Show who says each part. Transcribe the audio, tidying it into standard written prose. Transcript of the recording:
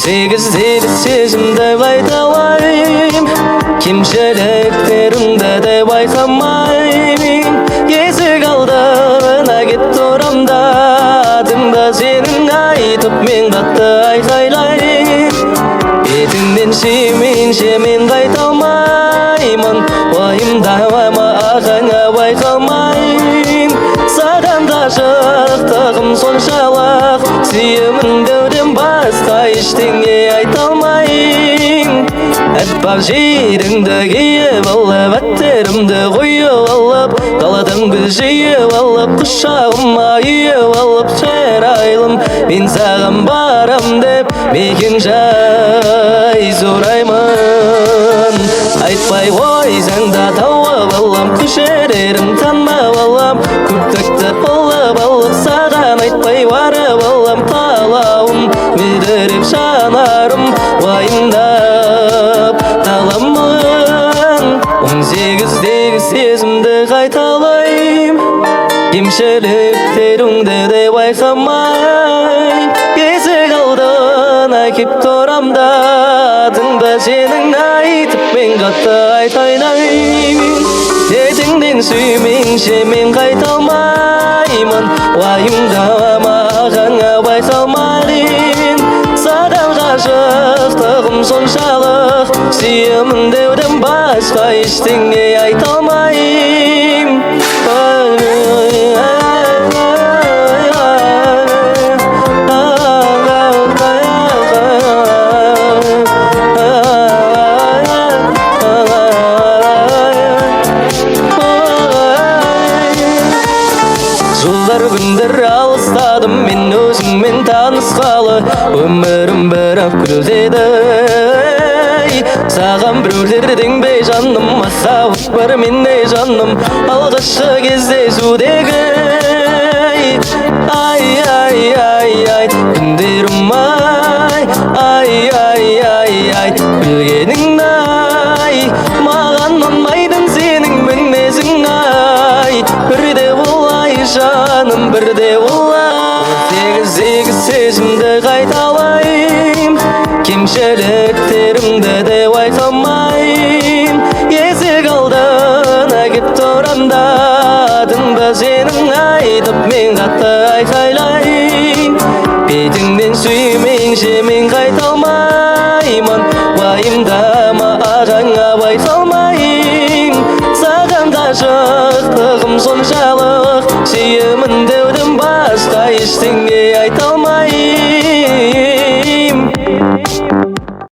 Speaker 1: Сегіздегі сезімді байталайым, кемшіліктерімді де байқамайым. Есік алдына кеп тұрамда, атыңда сенің айтып мен қатты айқайлайым. Бетіңнен сүймейінше мен қайта алмаймын, уайымдама ағаңа байқалмайым. Саған ғашықтығым соншалық, сүйемін деуден басқа ештеңе айта алмайым. Әппақ жеріңді киіп алып, әттерімді қойып алып, қаладан біз жиып алып, құшағыма үйіп алып, шырайлым мен саған барам деп мекен жай сұраймын. Айтпай қойсаң да тауып алам, көшерерім танмап алам, көптікті қылып алып, саған айтпай барып алам. Талауым мүдіріп жанарым уайымдап таламын. 18-дегі сезімді қайталайым, кемшіліктеріңді де байқамай. Есік алдына кеп тұрамда, атыңды сенің айтып мен қатты айқайлаймын. Бетіңнен сүймейінше мен қайта алмаймын, уайымдама ағаңа байқалмайын. Саған ғашықтығым соншалық, сүйемін деуден басқа ештеңе айта алмайым. Жылдар күндер алыстадым мен өзіңмен танысқалы, өмірім бір-ақ күлдеді. Саған біреулердің бе жаным, махаббат бар менде жаным, алғашқы кездесудегі. Ай, ай, ай, ай, күндерім ай, ай, ай, ай, ай, білгенің ай, маған ұнамайтын сенің мінезің ай. Бірде олай жаным, бірде олай. 18-дегі сезімді қайталайым, кемшіліктерімді де байқамайым. Есік алдына кеп тұрамда, атыңды сенің айтып мен қатты айқайлайым. Бетіңнен сүймейінше мен қайта алмаймын, уайымда